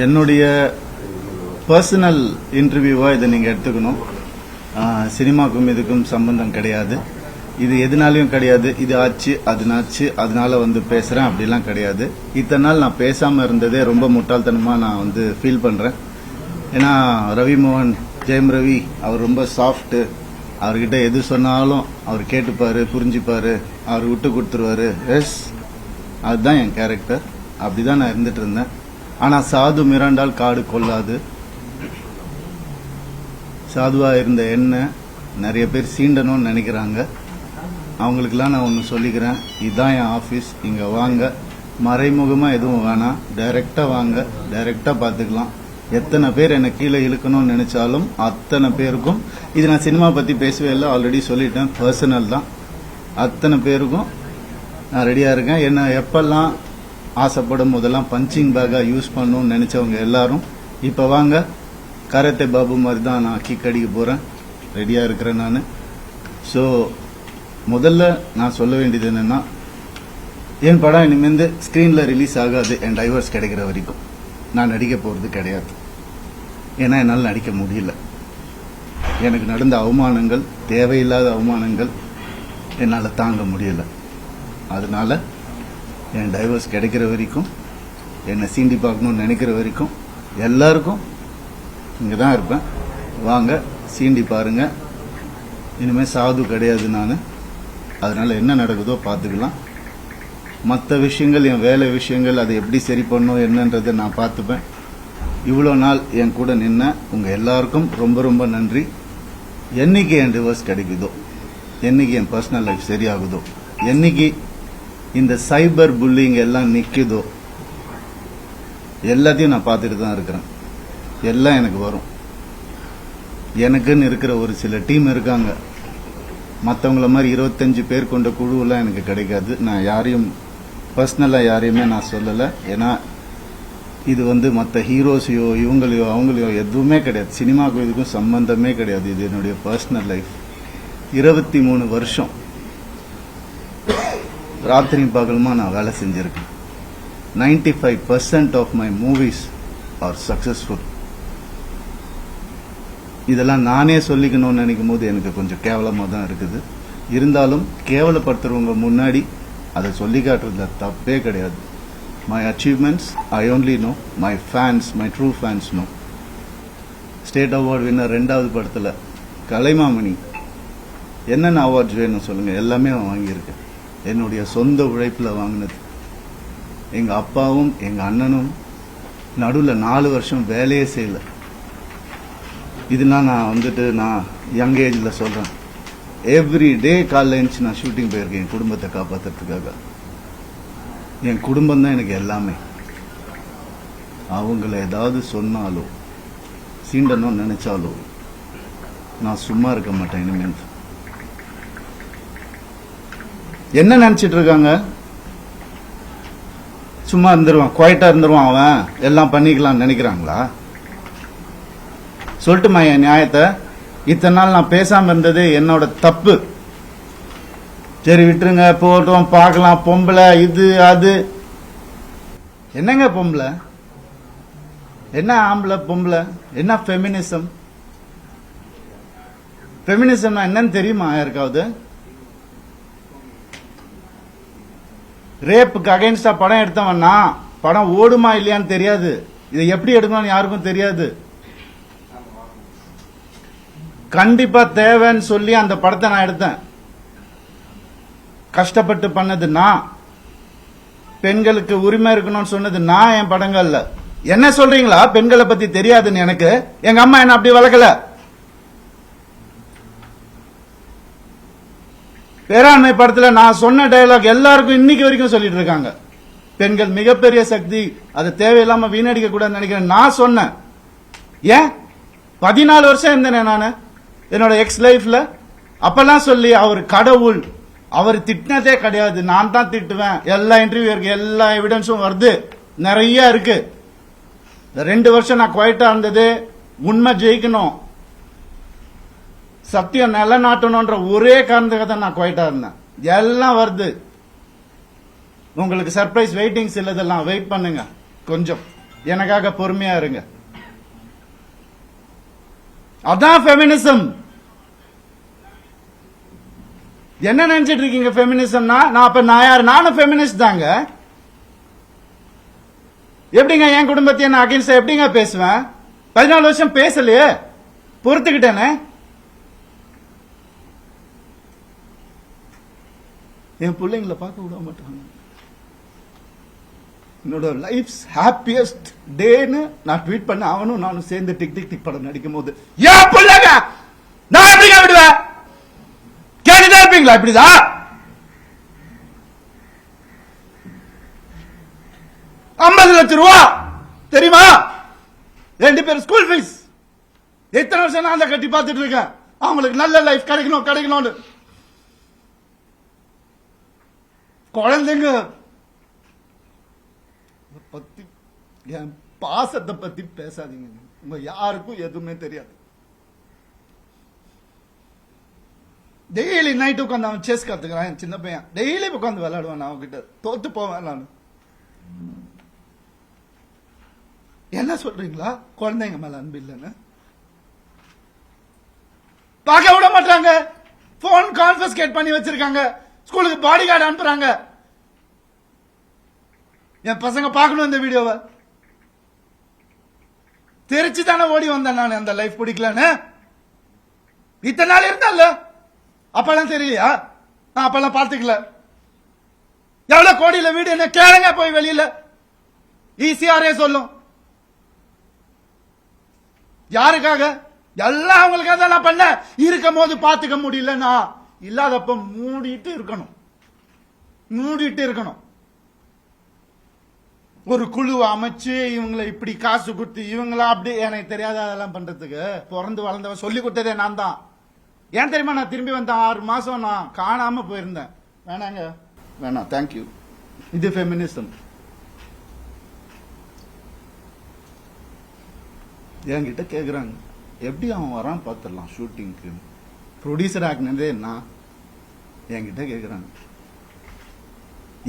என்னுடைய பர்சனல் இன்டர்வியூவா இதை நீங்க எடுத்துக்கணும். சினிமாக்கும் இதுக்கும் சம்பந்தம் கிடையாது. இது எதுனாலையும் கிடையாது. இது ஆச்சு அதுனாச்சு அதனால பேசுறேன் அப்படிலாம் கிடையாது. இத்தனை நாள் நான் பேசாம இருந்ததே ரொம்ப முட்டாள்தனமா நான் ஃபீல் பண்றேன். ஏன்னா ரவி மோகன், ஜெயம் ரவி அவர் ரொம்ப சாஃப்ட். அவர்கிட்ட எது சொன்னாலும் அவர் கேட்டுப்பாரு, புரிஞ்சுப்பாரு, அவர் விட்டு கொடுத்துருவாரு. எஸ், அதுதான் என் கேரக்டர். அப்படிதான் நான் இருந்துட்டு இருந்தேன். ஆனா சாது மிராண்டால் காடு கொள்ளாது. சாதுவா இருந்த என்ன நிறைய பேர் சீண்டணும்னு நினைக்கிறாங்க. அவங்களுக்கெல்லாம் நான் ஒன்று சொல்லிக்கிறேன். இதுதான் என் ஆபீஸ். இங்க வாங்க, மறைமுகமா எதுவும் வேணாம், டைரக்டா வாங்க, டைரக்டா பாத்துக்கலாம். எத்தனை பேர் என்ன கீழே இழுக்கணும்னு நினைச்சாலும் அத்தனை பேருக்கும், இது நான் சினிமா பத்தி பேசவே இல்லை, ஆல்ரெடி சொல்லிட்டேன், பர்சனல் தான். அத்தனை பேருக்கும் நான் ரெடியா இருக்கேன். என்ன எப்பெல்லாம் ஆசைப்படும் போதெல்லாம் பஞ்சிங் பேக்கா யூஸ் பண்ணணும்னு நினைச்சவங்க எல்லாரும் இப்ப வாங்க. கராத்தே பாபு மாதிரி தான் நான் கிக் அடிக்க போறேன். ரெடியா இருக்கிறேன் நான். ஸோ முதல்ல நான் சொல்ல வேண்டியது என்னன்னா, என் படம் இனிமேல் ஸ்கிரீன்ல ரிலீஸ் ஆகாது. என் டைவர்ஸ் கிடைக்கிற வரைக்கும் நான் நடிக்க போறது கிடையாது. ஏன்னா என்னால் நடிக்க முடியல. எனக்கு நடந்த அவமானங்கள், தேவையில்லாத அவமானங்கள் என்னால் தாங்க முடியல. அதனால என் டைவர்ஸ் கிடைக்கிற வரைக்கும், என்னை சீண்டி பார்க்கணும்னு நினைக்கிற வரைக்கும் எல்லாருக்கும் இங்கே தான் இருப்பேன். வாங்க, சீண்டி பாருங்க. இனிமேல் சாது கிடையாது நான். அதனால என்ன நடக்குதோ பார்த்துக்கலாம். மற்ற விஷயங்கள், என் வேலை விஷயங்கள், அதை எப்படி சரி பண்ணணும் என்னன்றதை நான் பார்த்துப்பேன். இவ்வளோ நாள் என் கூட நின்ன உங்க எல்லாருக்கும் ரொம்ப ரொம்ப நன்றி. என்னைக்கு என் டிவோர்ஸ் கிடைக்குதோ, என்னைக்கு என் பர்சனல் லைஃப் சரியாகுதோ, என்னைக்கு இந்த சைபர் புல்லிங் எல்லாம் நிக்குதோ, எல்லாத்தையும் நான் பார்த்துட்டு தான் இருக்கிறேன். எல்லாம் எனக்கு வரும். எனக்குன்னு இருக்கிற ஒரு சில டீம் இருக்காங்க. மற்றவங்கள மாதிரி 25 பேர் கொண்ட குழுவெல்லாம் எனக்கு கிடைக்காது. நான் யாரையும் பர்சனலா யாரையுமே நான் சொல்லலை. ஏன்னா இது மற்ற ஹீரோஸையோ இவங்களையோ அவங்களையோ எதுவுமே கிடையாது. சினிமாவுக்கும் இதுக்கும் சம்பந்தமே கிடையாது. இது என்னுடைய பர்சனல் லைஃப். 23 வருஷம் ராத்திரி பகலுமா நான் வேலை செஞ்சிருக்கேன். 95% of my movies are successful. இதெல்லாம் நானே சொல்லிக்கணும்னு நினைக்கும் போது எனக்கு கொஞ்சம் கேவலமாக தான் இருக்குது. இருந்தாலும் கேவலப்படுத்துறவங்க முன்னாடி அதை சொல்லி காட்டுறதுல தப்பே கிடையாது. My achievements I only know, my fans, my true fans know. State award winner 2வது படத்தில் கலைமாமணி. என்னென்ன அவார்ட்ஸ் வேணும் சொல்லுங்க, எல்லாமே வாங்கியிருக்கேன். என்னுடைய சொந்த உழைப்பில் வாங்கினது. எங்க அப்பாவும் எங்க அண்ணனும் நடுவில் 4 வருஷம் வேலையே செய்யல. இதெல்லாம் நான் நான் யங் ஏஜ்ல சொல்றேன். எவ்ரி டே காலைல எழுந்து நான் ஷூட்டிங் போயிருக்கேன் என் குடும்பத்தை காப்பாத்துறதுக்காக. என் குடும்பம் தான் எனக்கு எல்லாமே. அவங்கள ஏதாவது சொன்னாலோ சீண்டணும் நினைச்சாலோ நான் சும்மா இருக்க மாட்டேன். இனிமேல் என்ன நினைச்சிட்டு இருக்காங்க? சும்மா இருந்துருவான், குவைட்டா இருந்துருவான், அவன் எல்லாம் பண்ணிக்கலாம் நினைக்கிறாங்களா? சொல்லட்டுமா என் நியாயத்தை? இத்தனை நாள் நான் பேசாம இருந்தது என்னோட தப்பு. சரி விட்டுருங்க, போட்டோம், பார்க்கலாம். பொம்பளை இது அது. என்னங்க பொம்பளை? என்ன ஆம்பளை பொம்பளை? என்ன ஃபெமினிசம்? ஃபெமினிசம்னா என்னன்னு தெரியுமா யாருக்காவது? ரேப்புக்கு அகைன்ஸ்டா படம் எடுத்தவன்னா படம் ஓடுமா இல்லையான்னு தெரியாது. இதை எப்படி எடுக்கணும்னு யாருக்கும் தெரியாது. கண்டிப்பா தேவைன்னு சொல்லி அந்த படத்தை நான் எடுத்தேன். கஷ்டப்பட்டு பண்ணது நான். பெண்களுக்கு உரிமை இருக்கணும்னு சொன்னது நான் என் படங்கள்ல. என்ன சொல்றீங்களா பெண்களை பத்தி தெரியாதுன்னு? எனக்கு எங்க அம்மா என்ன அப்படி வளர்க்கல. பேராண்மை படத்துல நான் சொன்ன டயலாக் எல்லாருக்கும் இன்னைக்கு வரைக்கும் சொல்லிட்டு இருக்காங்க. பெண்கள் மிகப்பெரிய சக்தி, அதை தேவையில்லாம வீணடிக்க கூடாதுன்னு நினைக்கிறேன். நான் சொன்னேன். ஏன் 14 வருஷம் இருந்தேன் நானு என்னோட எக்ஸ் லைஃப்ல. அப்பெல்லாம் சொல்லி அவர் கடவுள், அவர் திட்டினதே கிடையாது. நான் தான் திட்டுவேன். எல்லா இன்டர்வியூ இருக்கு, எல்லா எவிடன்ஸும் வருது, நிறைய இருக்கு. 2 வருஷம் நான் குவைட்டா இருந்தது உண்மை ஜெயிக்கணும், சத்தியம் நிலநாட்டணும்ன்ற ஒரே காரணத்துக்காக தான் நான் குவைட்டா இருந்தேன். எல்லாம் வருது. உங்களுக்கு சர்ப்ரைஸ் வெயிட்டிங்ஸ் இல்லதெல்லாம் வெயிட் பண்ணுங்க கொஞ்சம். எனக்காக பொறுமையா இருங்க. அதான் ஃபெமினிசம். என்ன நினைச்சிட்டு இருக்கீங்க ஃபெமினிசம்னா? நான் யார்? நானும் ஃபெமினிஸ்ட் தாங்க. எப்படிங்க என் குடும்பத்தை நான் அகைன்ஸ்டா எப்படிங்க பேசுவேன்? 14 வருஷம் பேசலையே, பொறுத்துக்கிட்டேனே. என் பிள்ளைங்களை பார்க்க விட மாட்டாங்க. என்னோட லைஃப் ஹாப்பியஸ்ட் டேன்னு நான் ட்வீட் பண்ண அவனும் நானும் சேர்ந்து டிக் டிக் டிக் படம் நடிக்கும் போது ஏன் பிள்ளைங்க நான் எப்படிங்க விடுவேன்? கேட்டுதான் இருப்பீங்களா? இப்படிதான் 50 லட்சம் ரூபா தெரியுமா? 2 பேர் ஸ்கூல் ஃபீஸ். எத்தனை வருஷம் நான் கட்டி பார்த்துட்டு இருக்கேன். அவங்களுக்கு நல்ல லைஃப் கிடைக்கணும்னு. குழந்தைங்க பத்தி, என் பாசத்தை பத்தி பேசாதீங்க. உங்க யாருக்கும் எதுவுமே தெரியாது. டெய்லி நைட் உட்காந்து அவன் செஸ் கத்துக்கிறான். என் சின்ன பையன் டெய்லி உட்காந்து விளையாடுவான். அவன்கிட்ட தோத்து போவேன் நான். என்ன சொல்றீங்களா? குழந்தைங்க மேல அன்பு இல்லைன்னு பார்க்க விட மாட்டாங்க. போன் கான்ஃபிஸ்கேட் பண்ணி வச்சிருக்காங்க. ஸ்கூலுக்கு பாடி கார்டு அனுப்புறாங்க. என் பசங்க பார்க்கணும் இந்த வீடியோவை. தெரிச்சு தானே ஓடி வந்தேன் நான். அந்த லைஃப் பிடிக்கலன்னு இத்தனை நாள் இருந்தால அப்பெல்லாம் தெரியலையா? நான் அப்பெல்லாம் பார்த்துக்கல. எவ்வளவு கோடியில வீடு என்ன கேளுங்க போய் வெளியில. ஈஸியாரே சொல்லும். யாருக்காக? எல்லாம் அவங்களுக்காக தான் நான் பண்ண. இருக்கும் போது பார்த்துக்க முடியலன்னா இல்லாதப்ப மூடிட்டு இருக்கணும். ஒரு குழு அமைச்சு இவங்களை இப்படி காசு கொடுத்து இவங்களா அப்படி எனக்கு தெரியாத அதெல்லாம் பண்றதுக்கு பிறந்து வளர்ந்தவன் சொல்லி கொடுத்ததே நான் தான். ஏன் தெரியுமா? நான் திரும்பி வந்தேன் 6 மாசம் நான் காணாம போயிருந்தேன். வேணாம் தேங்க்யூ. இது ஃபெமினிசம். என்கிட்ட கேக்குறாங்க எப்படி அவன் வரான் பாத்துடலாம் ஷூட்டிங்க்கு. ப்ரொடியூசர் ஆக்குனதே என்ன? என்கிட்ட கேக்குறாங்க.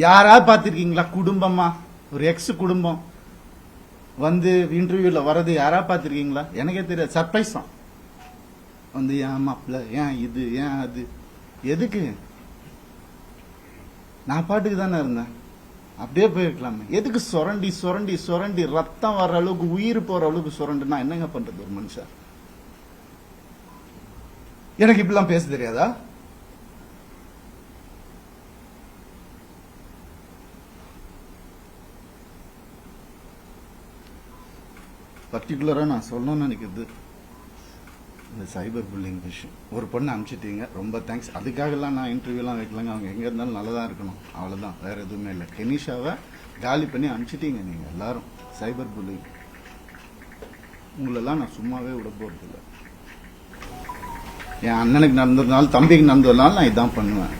யாராவது பாத்திருக்கீங்களா? குடும்பமா ஒரு எக்ஸ் குடும்பம் வந்து இன்டர்வியூல வர்றது யாராவது பாத்திருக்கீங்களா? எனக்கே தெரியாது. சர்ப்ரைஸ் தான். வந்து ஏன் மாப்பிள்ள, ஏன் இது, ஏன் அது, எதுக்கு? நான் பாட்டுக்கு தானே இருந்தேன். அப்படியே போயிருக்கலாமே. எதுக்கு சுரண்டி சுரண்டி சுரண்டி ரத்தம் வர்ற அளவுக்கு உயிர் போற அளவுக்கு சுரண்டுனா என்னங்க பண்றது ஒரு மனுஷன்? எனக்கு இப்படிலாம் பேச தெரியாதா? பர்டிகுலரா நான் சொல்லணும்னு நினைக்கிறது இந்த சைபர் புல்லிங் விஷயம். ஒரு பொண்ணு அனுப்பிச்சிட்டீங்க, ரொம்ப தேங்க்ஸ். அதுக்காகலாம் நான் இன்டர்வியூலாம் வைக்கலங்க. அவங்க எங்க இருந்தாலும் நல்லதா இருக்கணும், அவ்வளவுதான். வேற எதுவுமே இல்லை. கெனிஷாவை காலி பண்ணி அனுப்பிச்சிட்டீங்க நீங்க எல்லாரும். சைபர் புல்லிங் உங்களெல்லாம் நான் சும்மாவே விட போறது இல்லை. என் அண்ணனுக்கு நடந்ததுனால, தம்பிக்கு நடந்ததுனால நான் இதான் பண்ணுவேன்.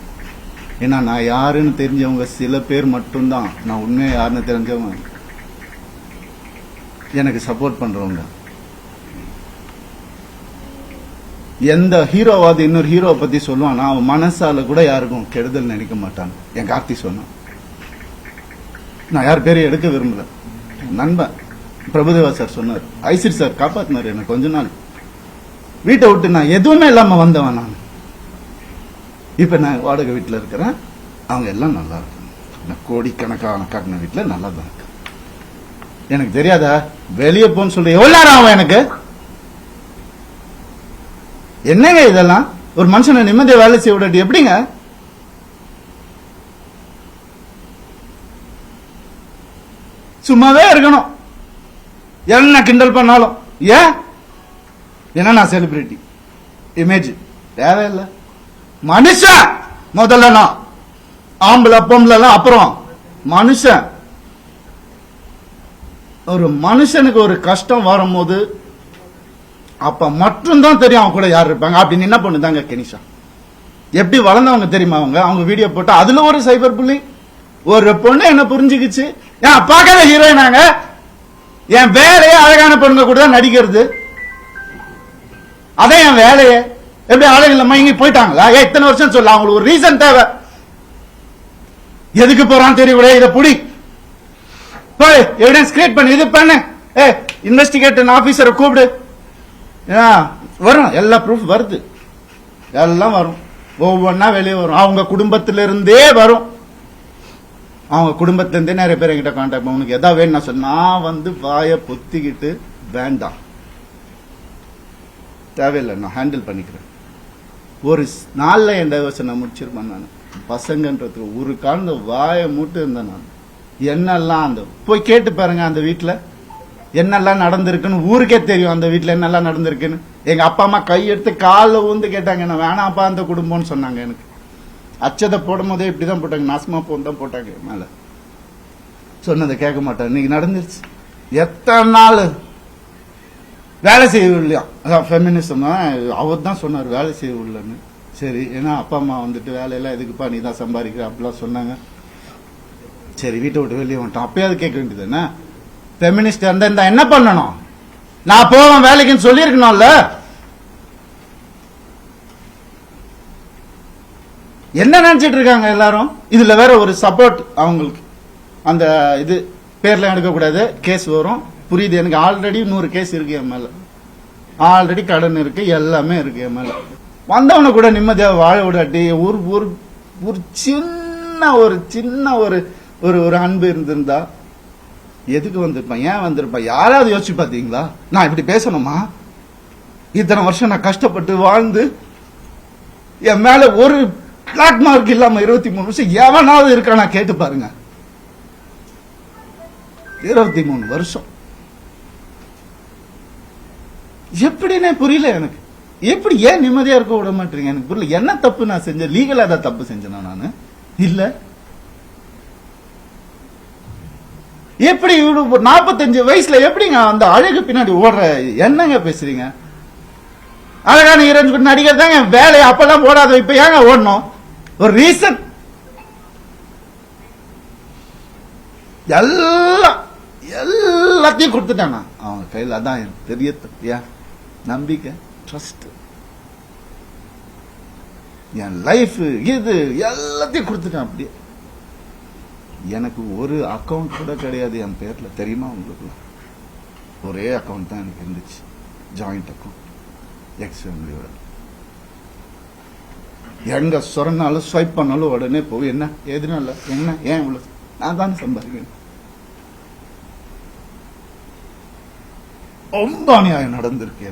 ஏன்னா நான் யாருன்னு தெரிஞ்சவங்க சில பேர் மட்டும்தான். நான் உண்மையா யாருன்னு தெரிஞ்சவங்க எனக்கு சப்போர்ட் பண்றவங்க. எந்த ஹீரோவாது இன்னொரு ஹீரோவை பத்தி சொல்லுவான், அவன் மனசால கூட யாருக்கும் கெடுதல் நினைக்க மாட்டான். என் கார்த்தி சொன்னான். நான் யார் பேரையும் எடுக்க விரும்பல. நண்பன் பிரபுதேவா சார் சொன்னார். ஐசிர் சார் காப்பாத்தினார் எனக்கு. கொஞ்ச நாள் வீட்டை விட்டு நான் எதுவுமே இல்லாம வந்தவன் நான். இப்ப நான் வாடகை வீட்டுல இருக்கிறேன். அவங்க எல்லாம் நல்லா இருக்காங்க. கோடிக்கணக்கான காட்டின வீட்டுல நல்லா தான் இருக்கு. எனக்கு தெரியாதா? வெளியே போன்னு சொல்ற எவ்வளவு நேரம் ஆகும் எனக்கு? என்னங்க இதெல்லாம்? ஒரு மனுஷனை நிம்மதியா வேலை செய்ய விடாட்டி எப்படிங்க? சும்மாவே இருக்கணும். என்ன கிண்டல் பண்ணாலும். ஏன்? ஏன்னா நான் செலிபிரிட்டி இமேஜ் தேவையில்லை. மனுஷன் முதல்ல. நான் ஆம்பளை பொம்பளை அப்புறம் மனுஷன். ஒரு மனுஷனுக்கு ஒரு கஷ்டம் வரும்போது அப்ப மட்டும்தான் தெரியும் அவன் கூட யார் இருப்பாங்க. அப்படின்னு என்ன பண்ணுதாங்க கெனிஷா. எப்படி வளர்ந்தவங்க தெரியுமா? அவங்க வீடியோ போட்டா அதுல ஒரு சைபர் புள்ளி. ஒரு பொண்ணு என்ன புரிஞ்சுக்கிச்சு. ஏன் பார்க்காத ஹீரோயினாங்க. என் வேலையே அழகான பொண்ணுங்க கூட தான் நடிக்கிறது. அதே என் வேலையே. எப்படி அழகில் மயங்கி போயிட்டாங்களா? இத்தனை வருஷம் சொல்ல. அவங்களுக்கு ஒரு ரீசன் தேவை. எதுக்கு போறான்னு தெரியக்கூட இதை புடி போய் எவிடன்ஸ் கிரியேட் பண்ணு, இது பண்ணு, இன்வெஸ்டிகேட்டிங் ஆபீசரை கூப்பிடு. வரும், எல்லா ப்ரூஃப் வருது, எல்லாம் வரும், ஒவ்வொன்னா வெளியே வரும். அவங்க குடும்பத்திலிருந்தே வரும், அவங்க குடும்பத்திலிருந்தே நிறைய பேர் என்கிட்ட கான்டாக்ட். உனக்கு எதாவது வேணும் நான் சொன்ன, நான் வந்து வாயை பொத்திக்கிட்டு வேண்டாம், தேவையில்லை, நான் ஹேண்டில் பண்ணிக்கிறேன். ஒரு நாள்ல என் டைவர்ஸை நான் முடிச்சிருப்பேன். நான் பசங்கன்றதுக்கு ஒரு காலந்த வாயை மூட்டு இருந்தேன். நான் என்னெல்லாம் அந்த போய் கேட்டு பாருங்க, அந்த வீட்டுல என்னெல்லாம் நடந்திருக்குன்னு ஊருக்கே தெரியும். அந்த வீட்டுல என்னெல்லாம் நடந்திருக்குன்னு எங்க அப்பா அம்மா கையெடுத்து காலில் ஊந்து கேட்டாங்க, என்ன வேணாப்பா அந்த குடும்பம்னு சொன்னாங்க. எனக்கு அச்சதை போடும் போதே இப்படிதான் போட்டாங்க, நாசமா போன்னு தான் போட்டாங்க மேல. சொன்னதை கேட்க மாட்டேன். இன்னைக்கு நடந்துருச்சு. எத்தனை நாள் வேலை செய்யவில்லையா, அதான் ஃபெமினிசம். அவர் தான் சொன்னார் வேலை செய்யவில்லைன்னு. சரி, ஏன்னா அப்பா அம்மா வந்துட்டு வேலையெல்லாம் எதுக்குப்பா நீ தான் சம்பாதிக்கிற அப்படிலாம் சொன்னாங்க. சரி, வீட்டை விட்டு வெளியே வந்துட்டோம். அப்பயாவது கேட்க வேண்டியது என்ன, ஃபெமினிஸ்ட் இருந்தா என்ன பண்ணணும், நான் போவேன் வேலைக்குன்னு சொல்லியிருக்கணும்ல. என்ன நினைச்சிட்டு இருக்காங்க எல்லாரும். இதுல வேற ஒரு சப்போர்ட் அவங்களுக்கு, அந்த இது பேர்ல எடுக்கக்கூடாது, கேஸ் வரும். புரியுது எனக்கு. ஆல்ரெடி 100 கேஸ் இருக்கு என் மேல, ஆல்ரெடி கடன் இருக்கு, எல்லாமே இருக்கு என் மேல. வந்தவன கூட நிம்மதியா வாழ விடாட்டி ஒரு ஒரு சின்ன ஒரு அன்பு இருந்திருந்தா எதுக்கு வந்திருப்பான், ஏன் வந்திருப்பான், யாராவது யோசிச்சு பாத்தீங்களா? நான் இப்படி பேசணுமா? இத்தனை வருஷம் நான் கஷ்டப்பட்டு வாழ்ந்து என் மேல ஒரு பிளாக் மார்க் இல்லாம 23 வருஷம் எவனாவது இருக்கானா கேட்டு பாருங்க. 23 வருஷம் எப்படின்னே புரியல எனக்கு. எப்படி ஏன் நிம்மதியா இருக்க விட மாட்டீங்க எனக்கு புரியல. என்ன தப்பு நான் செஞ்சேன்? லீகலா தான் தப்பு செஞ்சேனா நானு? இல்ல. எப்படி 45 வயசுல எப்படிங்க அந்த அழகு பின்னாடி ஓடுற என்னங்க பேசுறீங்க? அழகான ஹீரோயின் பண்ணி நடிகர் தாங்க வேலை, அப்பெல்லாம் ஓடாத, இப்ப ஏங்க ஓடணும்? ஒரு ரீசன். எல்லாத்தையும் கொடுத்துட்டானா அவங்க கையில். அதான் எனக்கு பெரிய தப்பியா, நம்பிக்கை, ட்ரஸ்ட், என் லைஃப், இது எல்லாத்தையும் கொடுத்துட்டான். அப்படியே எனக்கு ஒரு அக்கவுண்ட் கூட கிடையாது என் பேர்ல, தெரியுமா உங்களுக்கு? ஒரே அக்கவுண்ட் தான் எனக்கு இருந்துச்சு, ஜாயிண்ட் அக்கவுண்ட், எக்ஸ் ஃபேமிலியோட. எங்க சொன்னாலும் ஸ்வைப் பண்ணாலும் உடனே போய் என்ன எதுனால என்ன ஏன் இவ்வளவு, நான் தானே சம்பாதிக்கணும். ரொம்ப அநியாயம் நடந்திருக்கு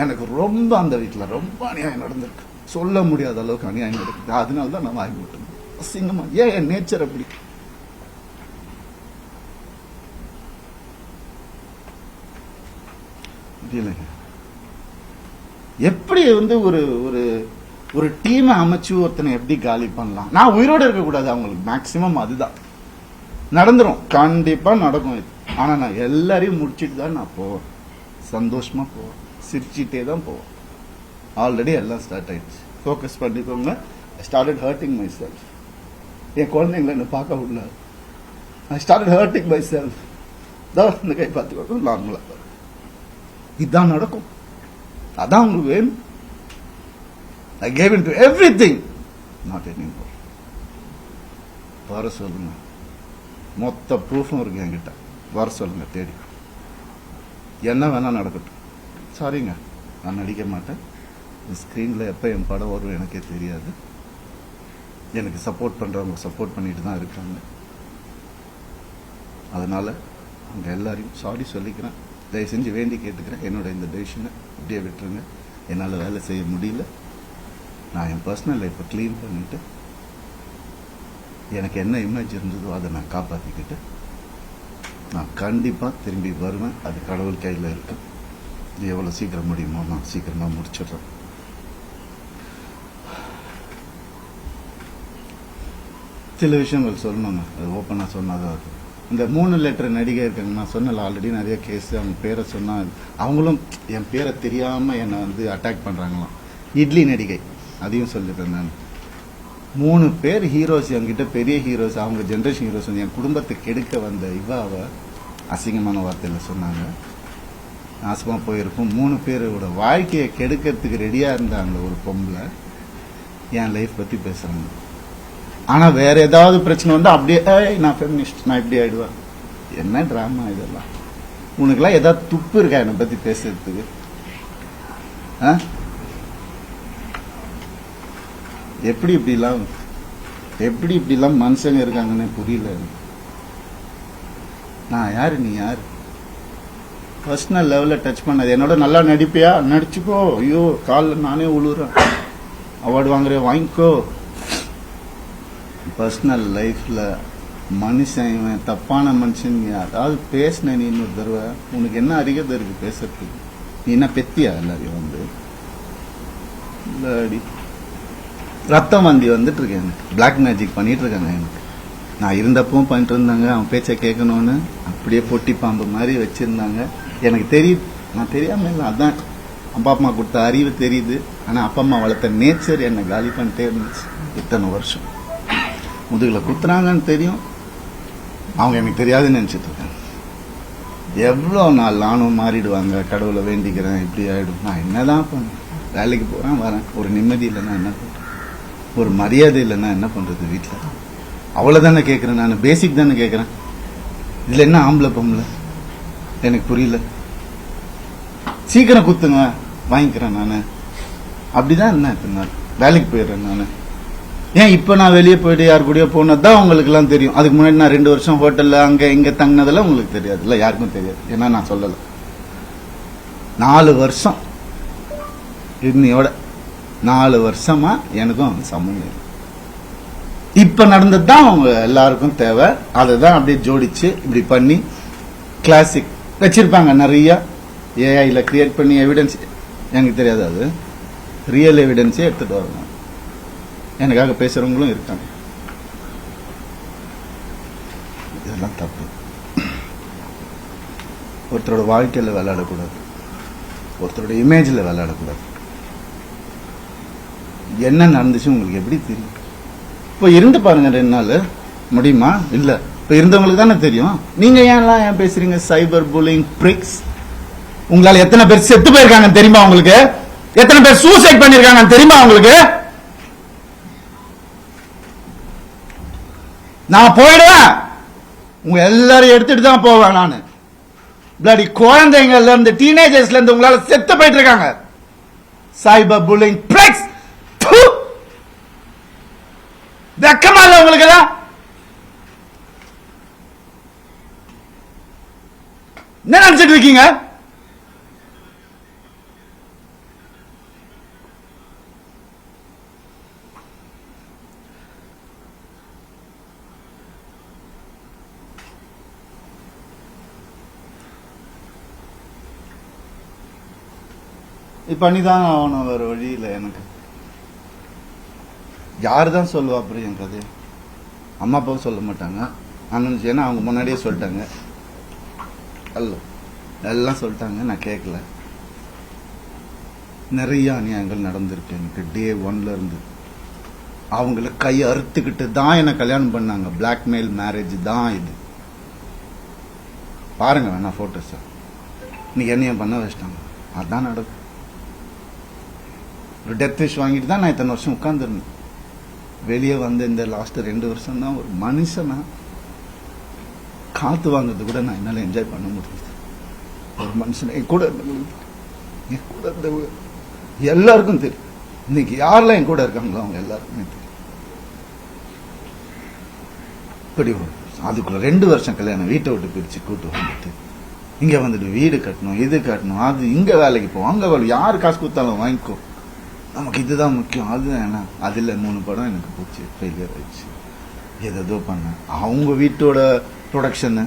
எனக்கு ரொம்ப, அந்த வீட்டில் ரொம்ப அநியாயம் நடந்திருக்கு, சொல்ல முடியாத அளவுக்கு அநியாயம் நடக்குது. அதனால தான் நான் வாங்கி விட்டேன். அசிங்கமா, ஏன் என் நேச்சர் அப்படி. எப்படி வந்து ஒரு ஒரு ஒரு டீமை அமைச்சு ஒருத்தனை எப்படி காலி பண்ணலாம்? நான் உயிரோடு இருக்கக்கூடாது அவங்களுக்கு, மேக்சிமம் அதுதான் நடந்துரும், கண்டிப்பா நடக்கும் இது. ஆனா நான் எல்லாரையும் முடிச்சிட்டு தான் நான் போவேன், சந்தோஷமா போவேன், சிரிச்சிட்டே தான் போவேன். ஆல்ரெடி எல்லாம் ஸ்டார்ட் ஆயிடுச்சு, ஃபோக்கஸ் பண்ணிக்கோங்க. I started hurting myself. என் குழந்தைங்களை என்ன பார்க்க விடல. I started hurting myself. தான் இந்த கை பார்த்துக்கோங்க, நார்மலா இதுதான் நடக்கும். அதான் உங்களுக்கு வேணும். I gave into everything, not anymore. வர சொல்லுங்க, மொத்த ப்ரூஃபும் இருக்கு என்கிட்ட. வர சொல்லுங்க, தேடி என்ன வேணா நடக்கட்டும். சாரிங்க, நான் நடிக்க மாட்டேன். ஸ்கிரீன்ல எப்ப என் படம் வரும் எனக்கே தெரியாது. எனக்கு சப்போர்ட் பண்றவங்க சப்போர்ட் பண்ணிட்டு தான் இருக்காங்க. அதனால அவங்க எல்லாரையும் சாரி சொல்லிக்கிறேன். தயவு செஞ்சு வேண்டி கேட்டுக்கிறேன், என்னோட இந்த டெசிஷனை இப்படியே விட்டுருங்க. என்னால் வேலை செய்ய முடியல. நான் என் பர்சனல் லைஃப்பை க்ளீன் பண்ணிட்டு எனக்கு என்ன இமேஜ் இருந்ததோ அதை நான் காப்பாற்றிக்கிட்டு நான் கண்டிப்பாக திரும்பி வருவேன். அது கடவுள் கையில் இருக்கு. இது எவ்வளோ சீக்கிரம் முடியுமோ நான் சீக்கிரமாக முடிச்சிடுறேன். சில விஷயங்கள் சொல்லணுங்க, அது ஓப்பனாக சொன்னாதான் அது. இந்த 3 லெட்டர் நடிகை இருக்காங்க, நான் சொன்னல ஆல்ரெடி நிறைய கேஸ். அவங்க பேரை சொன்னால் அவங்களும் என் பேரை தெரியாமல் என்னை வந்து அட்டாக் பண்ணுறாங்களாம். இட்லி நடிகை, அதையும் சொல்லிடுறேன் நான். 3 பேர் ஹீரோஸ் என்கிட்ட, பெரிய ஹீரோஸ், அவங்க ஜென்ரேஷன் ஹீரோஸ். என் குடும்பத்தை கெடுக்க வந்த இவாவை அசிங்கமான வார்த்தையில் சொன்னாங்க. நாசமாக போயிருக்கும். 3 பேரோட வாழ்க்கையை கெடுக்கிறதுக்கு ரெடியாக இருந்த அந்த ஒரு பொம்பளை என் லைஃப் பற்றி பேசுகிறாங்க. ஆனால் வேற ஏதாவது பிரச்சனை வந்து அப்படியே நான் ஃபெமினிஸ்ட், நான் இப்படி ஆயிடுவேன். என்ன டிராமா இதெல்லாம்? உனக்குலாம் ஏதாவது துப்பு இருக்கா என்னை பத்தி பேசுறதுக்கு? எப்படி இப்படிலாம் மனுஷங்க இருக்காங்கன்னு புரியல. நான் யாரு, நீ யாரு? பர்சனல் லெவல்ல டச் பண்ணது. என்னோட நல்லா நடிப்பியா? நடிச்சுக்கோ. ஐயோ காலில் நானே உழுறேன். அவார்டு வாங்குற வாங்கிக்கோ. பர்சனல் லைஃப்ல மனுஷன் இவன் தப்பான மனுஷன் அதாவது பேசின நீ இன்னொரு தடவை உனக்கு என்ன அறிகதை இருக்கு பேசுறதுக்கு? நீ என்ன பெத்தியா எல்லாரையும் வந்து இல்லாடி ரத்தம் வந்தி வந்துட்டு இருக்கேன். எனக்கு பிளாக் மேஜிக் பண்ணிட்டு இருக்காங்க. எனக்கு நான் இருந்தப்பவும் பண்ணிட்டு இருந்தாங்க. அவன் பேச்சை கேட்கணும்னு அப்படியே பொட்டி பாம்பு மாதிரி வச்சிருந்தாங்க. எனக்கு தெரியுது, நான் தெரியாம இல்லை. அதான் அப்பா அம்மா கொடுத்த அறிவு தெரியுது. ஆனா அப்பா அம்மா வளர்த்த நேச்சர் என்னை காலி பண்ணிட்டே இருந்துச்சு. இத்தனை வருஷம் முதுகுல குத்துறாங்கன்னு தெரியும், அவங்க எனக்கு தெரியாதுன்னு நினைச்சிட்டு இருக்காங்க. எவ்வளவு நாள் நானும் மாறிடுவாங்க, கடவுளை வேண்டிக்கிறேன், இப்படி ஆயிடும். நான் என்னதான் பண்ணேன்? வேலைக்கு போறேன் வரேன். ஒரு நிம்மதி இல்லைன்னா என்ன பண்றது? ஒரு மரியாதை இல்லைன்னா என்ன பண்றது? வீட்டில் அவ்வளவுதானே கேட்கறேன். நான் பேசிக் தானே கேட்கறேன். இதுல என்ன ஆம்பளை பொம்பளை எனக்கு புரியல. சீக்கிரம் குத்துங்க வாங்கிக்கிறேன் நானு. அப்படிதான் என்ன இத்தனை நாள் வேலைக்கு போயிடுறேன் நானு. ஏன் இப்ப நான் வெளியே போயிட்டு யாரு கூடயோ போனதுதான் உங்களுக்கு எல்லாம் தெரியும். அதுக்கு முன்னாடி நான் 2 வருஷம் ஹோட்டல்ல அங்க இங்க தங்கினதெல்லாம் உங்களுக்கு தெரியாது இல்ல, யாருக்கும் தெரியாது. ஏன்னா நான் சொல்லல. 4 வருஷம் இன்னையோட 4 வருஷமா எனக்கும் அவங்க சம்பந்தம். இப்ப நடந்ததுதான் அவங்க எல்லாருக்கும் தேவை. அதுதான் அப்படியே ஜோடிச்சு இப்படி பண்ணி கிளாசிக் வச்சிருப்பாங்க. நிறைய ஏஐல கிரியேட் பண்ணி எவிடன்ஸ் எனக்கு தெரியாது. அது ரியல் எவிடன்ஸே எடுத்துட்டு வரணும். எனக்காக பேசுறவங்களும் இருக்காங்க. இதெல்லாம் தப்பு. ஒருத்தரோட வாழ்க்கையில விளையாடக்கூடாது, ஒருத்தரோட இமேஜ்ல விளையாடக்கூடாது. என்ன நடந்துச்சு உங்களுக்கு எப்படி தெரியும்? இப்போ இருந்து பாருங்க 2 நாள் முடியுமா? இல்ல, இப்ப இருந்தவங்களுக்கு தானே தெரியும். நீங்க ஏன் பேசுறீங்க? Cyber bullying pricks. உங்களால எத்தனை பேர் செத்து போயிருக்காங்க தெரியுமா உங்களுக்கு? எத்தனை பேர் சூசைட் பண்ணிருக்காங்க தெரியுமா உங்களுக்கு? நான் போயிடுவேன், உங்க எல்லாரையும் எடுத்துட்டு தான் போவேன் நானு. பிளடி குழந்தைங்கள்ல இருந்து டீனேஜர்ஸ்ல இருந்து உங்களால செத்து போயிட்டு இருக்காங்க. Cyber bullying pricks. வெக்கமா இல்ல உங்களுக்கு? என்ன நினைச்சிட்டு இருக்கீங்க? பண்ணிதான் ஆகணும், வேற வழி இல்லை. எனக்கு யாரு தான் சொல்லுவா அப்புறம் என் கதை? அம்மா அப்பாவும் சொல்ல மாட்டாங்க. அண்ணன் ஏன்னா அவங்க முன்னாடியே சொல்லிட்டாங்க. அல்ல எல்லாம் சொல்லிட்டாங்க, நான் கேட்கல. நிறைய அநியாயங்கள் நடந்திருக்கு எனக்கு. டே 1ல இருந்து அவங்கள கை அறுத்துக்கிட்டு தான் என்ன கல்யாணம் பண்ணாங்க. பிளாக்மெயில் மேரேஜ் தான் இது. பாருங்க வேணா போட்டோஸ். இன்னைக்கு என்னைய பண்ண வச்சிட்டாங்க. அதான் நடக்கும். ஒரு டெத் விஷ் வாங்கிட்டு தான் நான் இத்தனை வருஷம் உட்கார்ந்துருந்தேன். வெளியே வந்து இந்த லாஸ்ட் 2 வருஷம் தான் ஒரு மனுஷனா காத்து வாங்குறது கூட நான் என்னால என்ஜாய் பண்ண முடியுது. ஒரு மனுஷன் என் கூட இருந்த எல்லாருக்கும் தெரியும். இன்னைக்கு யாரெல்லாம் என் கூட இருக்காங்களோ அவங்க எல்லாருக்குமே தெரியும். இப்படி அதுக்குள்ள 2 வருஷம் கல்யாணம், வீட்டை விட்டு பிரிச்சு கூட்டு வந்துட்டு இங்க வந்துட்டு வீடு கட்டணும், இது கட்டணும், அது இங்க வேலைக்கு போவோம், அங்க வேலை, யாரு காசு கொடுத்தாலும் வாங்கிக்கோ, நமக்கு இதுதான் முக்கியம். அதுதான் என்ன, அதுல 3 படம் எனக்கு போச்சு, ஃபெயிலியர் ஆயிடுச்சு. ஏதோ பண்ண அவங்க வீட்டோட ப்ரொடக்ஷன்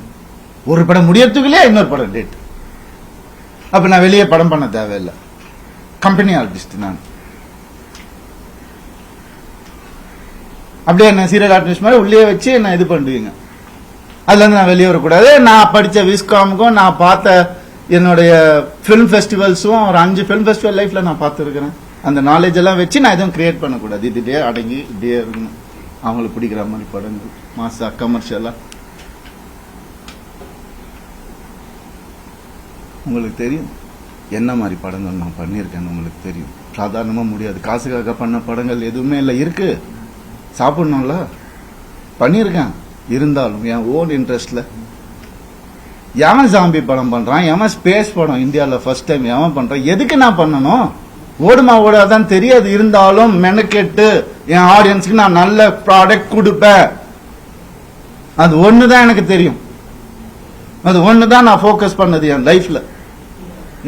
ஒரு படம் முடியறதுக்குள்ளே இன்னொரு படம் டேட். அப்ப நான் வெளியே படம் பண்ண தேவையில்லை, கம்பெனி ஆர்டிஸ்ட் நான். அப்படியே என்ன சீரியல் ஆர்டிஸ்ட் மாதிரி உள்ளே வச்சு என்ன இது பண்ணுவீங்க. அதுல இருந்து நான் வெளியே வரக்கூடாது. நான் படிச்ச விஸ்காமுக்கும் நான் பார்த்த என்னுடைய பிலிம் ஃபெஸ்டிவல்ஸும் ஒரு 5 பிலிம் ஃபெஸ்டிவல் லைஃப்ல நான் பார்த்துருக்கிறேன். அந்த நாலேஜ் எல்லாம் வச்சு நான் எதுவும் கிரியேட் பண்ணக்கூடாது. இதுடே அடங்கி இப்படியே இருக்கணும். அவங்களுக்கு பிடிக்கிற மாதிரி படங்கள், மாசா கமர்ஷியலா. உங்களுக்கு தெரியும் என்ன மாதிரி படங்கள் நான் பண்ணியிருக்கேன்னு உங்களுக்கு தெரியும். சாதாரணமா முடியாது. காசுக்காக பண்ண படங்கள் எதுவுமே இல்லை. இருக்கு, சாப்பிடணும்ல, பண்ணியிருக்கேன். இருந்தாலும் என் ஓன் இன்ட்ரெஸ்ட்ல எவன் ஜாம்பி படம் பண்றான், எவன் ஸ்பேஸ் படம் இந்தியாவில் ஃபர்ஸ்ட் டைம் எவன் பண்றான், எதுக்கு நான் பண்ணணும்? ஓடுமா ஓடாதான் தெரியாது, இருந்தாலும் மெனக்கெட்டு என் ஆடியன்ஸ்க்கு நான் நல்ல ப்ராடக்ட் கொடுப்பேன். அது ஒண்ணுதான் எனக்கு தெரியும், அது ஒண்ணுதான் நான் ஃபோக்கஸ் பண்ணது என் லைஃப்ல.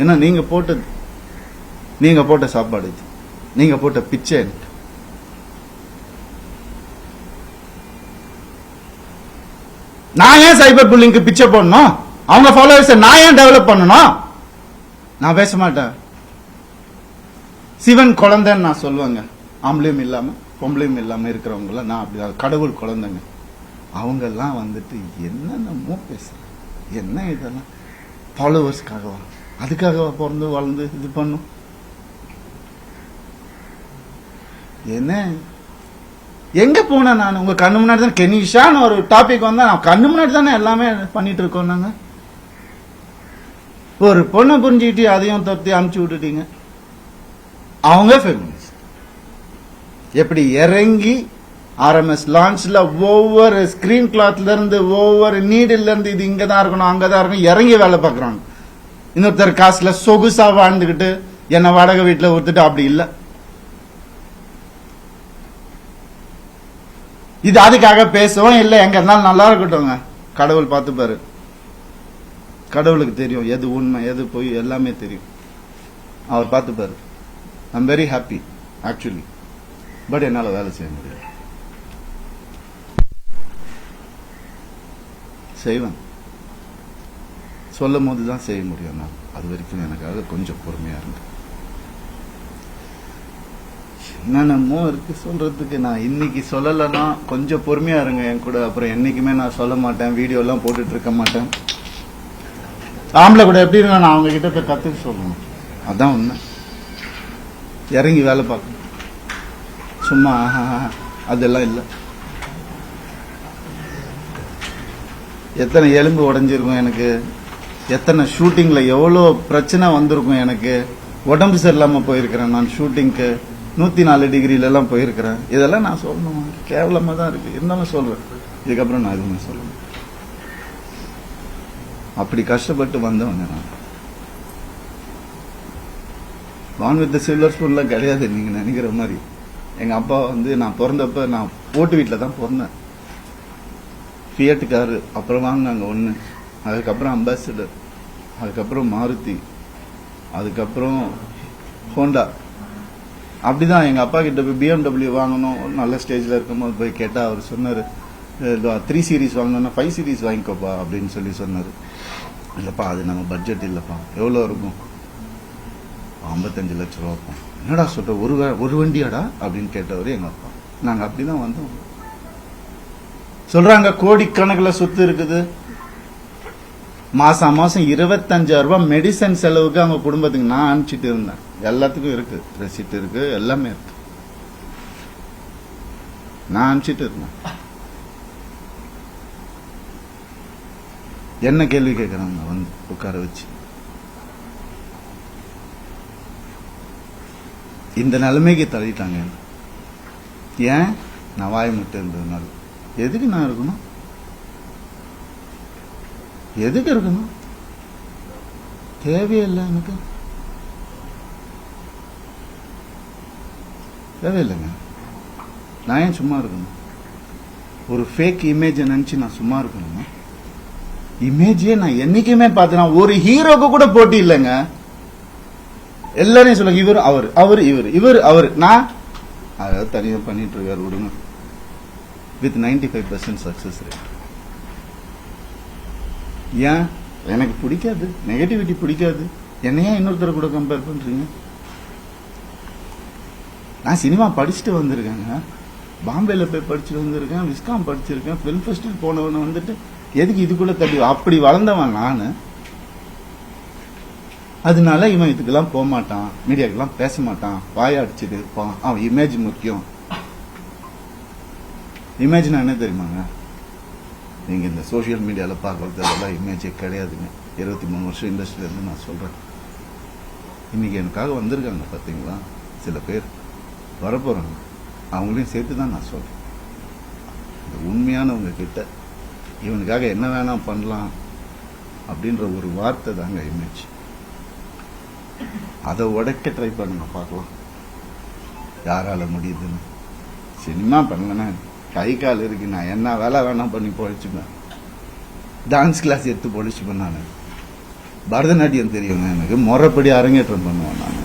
ஏன்னா நீங்க போட்ட சாப்பாடு இது, நீங்க போட்ட பிச்சை எனக்கு. நான் ஏன் சைபர் புல்லிங்க்கு பிச்சை போடணும்? அவங்க ஃபாலோவர்ஸ் நான் ஏன் டெவலப் பண்ணணும்? நான் பேச மாட்டேன். சிவன் குழந்தைன்னு நான் சொல்லுவேங்க. ஆம்பளையும் இல்லாம பொம்பளையும் இல்லாம இருக்கிறவங்கள நான் அப்படி கடவுள் குழந்தைங்க. அவங்க எல்லாம் வந்துட்டு என்னென்னமோ பேசுறாங்க. என்ன இதெல்லாம் ஃபாலோவர்ஸ்க்காகவா? அதுக்காகவா பிறந்து வளர்ந்து இது பண்ணும்? என்ன எங்க போன நான் உங்க கண்ணு முன்னாடி தான் கெனிஷான்னு ஒரு டாபிக் வந்தா நான் கண்ணு முன்னாடி தானே எல்லாமே பண்ணிட்டு இருக்கோம். நாங்க ஒரு பொண்ணை புரிஞ்சுக்கிட்டு அதையும் தப்பி அமுச்சு விட்டுட்டீங்க. அவங்க ஃபெமினிஸ்ட் எப்படி இறங்கி ஆர்எம்எஸ் லான்ச்ல ஒவ்வொரு ஸ்கிரீன் கிளாத்ல இருந்து ஒவ்வொரு நீடில் இருந்து இது இங்கதான் இருக்கணும் அங்கதான் இருக்கணும் இறங்கி வேலை பார்க்கறாங்க. இன்னொருத்தர் காசுல சொகுசா வாழ்ந்துகிட்டு என்ன வாடகை வீட்டுல ஒருத்துட்டு அப்படி இல்லை. இது அதுக்காக பேசவும் இல்லை. எங்க இருந்தாலும் நல்லா இருக்கட்டும், கடவுள் பார்த்துப்பாரு. கடவுளுக்கு தெரியும் எது உண்மை எது போய் எல்லாமே தெரியும், அவர் பார்த்துப்பாரு. I'm very happy actually. But என்னால வேலை செய்ய முடியாது. செய்வேன், சொல்லும் போதுதான் செய்ய முடியும். நான் அது வரைக்கும் எனக்காக கொஞ்சம் பொறுமையா இருந்தேன். என்னென்னமோ இருக்கு சொல்றதுக்கு. நான் இன்னைக்கு சொல்லலைன்னா கொஞ்சம் பொறுமையா இருங்க என் கூட. அப்புறம் என்னைக்குமே நான் சொல்ல மாட்டேன், வீடியோ எல்லாம் போட்டுட்டு இருக்க மாட்டேன். ஆம்பளை கூட எப்படி இருங்க, நான் அவங்க கிட்ட போய் கத்துக்க சொல்லணும். அதான் உண்மை. இறங்கி வேலை பார்க்கணும், சும்மா அதெல்லாம் இல்லை. எத்தனை எலும்பு உடைஞ்சிருக்கும் எனக்கு, எத்தனை ஷூட்டிங்ல எவ்வளோ பிரச்சனை வந்திருக்கும் எனக்கு. உடம்பு சரியில்லாம போயிருக்கிறேன் நான் ஷூட்டிங்க்கு. 104 டிகிரில எல்லாம் போயிருக்கிறேன். இதெல்லாம் நான் சொல்லணும், கேவலமா தான் இருக்கு. இருந்தாலும் சொல்றேன். இதுக்கப்புறம் நான் எதுவுமே சொல்லணும். அப்படி கஷ்டப்பட்டு வந்தவங்க நான். வான் வித் சில்வர் ஸ்பூன்ல கிடையாது நீங்க நினைக்கிற மாதிரி. எங்க அப்பா வந்து நான் பிறந்தப்ப நான் ஓட்டு வீட்டில் தான் பிறந்தேன். ஃபியட் காரு அப்புறம் வாங்கினாங்க ஒன்று, அதுக்கப்புறம் அம்பாசிடர், அதுக்கப்புறம் மாருதி, அதுக்கப்புறம் ஹோண்டா. அப்படிதான் எங்க அப்பா கிட்ட போய் BMW வாங்கணும் நல்ல ஸ்டேஜ்ல இருக்கும்போது போய் கேட்டா அவர் சொன்னாரு 3 சீரீஸ் வாங்கணும்னா 5 சீரீஸ் வாங்கிக்கோப்பா அப்படின்னு சொல்லி சொன்னாரு. இல்லப்பா அது நம்ம பட்ஜெட் இல்லப்பா. எவ்வளவு இருக்கும்? 55 லட்சம் ரூபா. என்னடா சொல்ற, ஒரு வண்டியாடா அப்படின்னு கேட்டவரு எங்க அப்பா. நாங்க அப்படிதான் வந்தோம். சொல்றாங்க கோடிக்கணக்கில் சொத்து இருக்குது. மாசம் 25,000 ரூபாய் மெடிசன் செலவுக்கு அவங்க குடும்பத்துக்கு நான் அனுப்பிச்சிட்டு இருந்தேன். எல்லாத்துக்கும் இருக்கு, ரெசிப்ட் இருக்கு, எல்லாமே இருக்கு. நான் அனுப்பிச்சிட்டு இருந்தேன். என்ன கேள்வி கேட்கறாங்க வந்து உட்கார வச்சு. இந்த நிலைமைக்கு தள்ளிட்டாங்க. ஏன்? நான் வாய் முட்டை இருந்ததுனால. எதுக்கு நான் இருக்கணும்? எதுக்கு இருக்கணும்? தேவையில்லை எனக்கு, தேவையில்லைங்க. நான் ஏன் சும்மா இருக்கணும்? ஒரு ஃபேக் இமேஜ் நினைச்சு நான் சும்மா இருக்கணும்? இமேஜே நான் என்னைக்குமே பார்த்தேன். ஒரு ஹீரோக்கு கூட போட்டி இல்லைங்க. எல்லாரையும் சொல்லுங்க, இவர் அவர் அவர் இவர் இவர் அவர். நான் அதாவது தனியா பண்ணிட்டு இருக்காரு விடுங்க. With 95% success rate. ஏன்? எனக்கு பிடிக்காது, நெகட்டிவிட்டி பிடிக்காது. என்னையா இன்னொருத்தரை கூட கம்பேர் பண்றீங்க? நான் சினிமா படிச்சுட்டு வந்திருக்கேங்க. பாம்பேல போய் படிச்சுட்டு வந்திருக்கேன், விஸ்காம் படிச்சிருக்கேன். பிலிம் ஃபெஸ்டிவல் போனவன வந்துட்டு எதுக்கு இதுக்குள்ள தள்ளி? அப்படி வளர்ந்தவன் நானு. அதனால இவன் இதுக்கெல்லாம் போக மாட்டான், மீடியாக்கெல்லாம் பேச மாட்டான், வாயாடிச்சுட்டு இருப்பான். அவன் இமேஜ் முக்கியம். இமேஜ்னா என்ன தெரியுமாங்க? நீங்க இந்த சோசியல் மீடியால பார்க்கறது அதெல்லாம் இமேஜே கிடையாதுங்க. 23 வருஷம் இண்டஸ்ட்ரியில இருந்து நான் சொல்றேன். இன்னைக்கு எனக்காக வந்திருக்காங்க பாத்தீங்களா சில பேர், வரப்போறாங்க. அவங்களையும் சேர்த்து தான் நான் சொல்றேன். உண்மையானவங்க கிட்ட இவனுக்காக என்ன வேணா பண்ணலாம் அப்படின்ற ஒரு வார்த்தை தாங்க இமேஜ். அதை உடைக்க ட்ரை பண்ணுங்க, பார்க்கலாம் யாரால முடியுதுன்னு. சினிமா பண்ணேன், கை கால் இருக்கு, நான் என்ன வேலை வேணா பண்ணி பொழைச்சுப்பேன். டான்ஸ் கிளாஸ் எடுத்து பொழைச்சுப்பேன். நான் பரதநாட்டியம் தெரியுங்க எனக்கு, முறைப்படி அரங்கேற்றம் பண்ணுவேன். நான்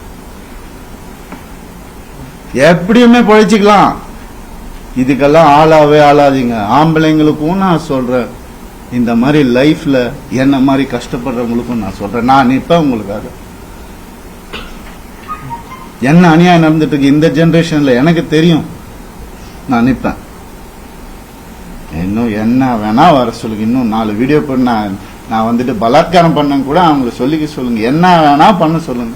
எப்படியுமே பொழைச்சிக்கலாம். இதுக்கெல்லாம் ஆளாவே ஆளாதீங்க. ஆம்பளைங்களுக்கும் நான் சொல்றேன், இந்த மாதிரி லைஃப்ல என்ன மாதிரி கஷ்டப்படுறவங்களுக்கும் நான் சொல்றேன், நான் நிற்பேன் உங்களுக்காக. என்ன அநியாயம் நடந்துட்டு இருக்கு இந்த ஜெனரேஷன்ல எனக்கு தெரியும், நான் நிற்பேன். இன்னும் என்ன வேணா வர சொல்லுங்க, இன்னும் 4 வீடியோ பண்ண நான் வந்துட்டு பலாத்காரம் பண்ண கூட அவங்களை சொல்லிக்க சொல்லுங்க, என்ன வேணா பண்ண சொல்லுங்க.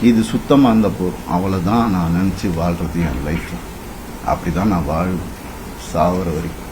இது சுத்தமா இருந்த போதும், அவ்வளவுதான் நான் நினைச்சு வாழ்றது என் லைஃப்ல. அப்படிதான் நான் வாழ்வேன் சாவர வரைக்கும்.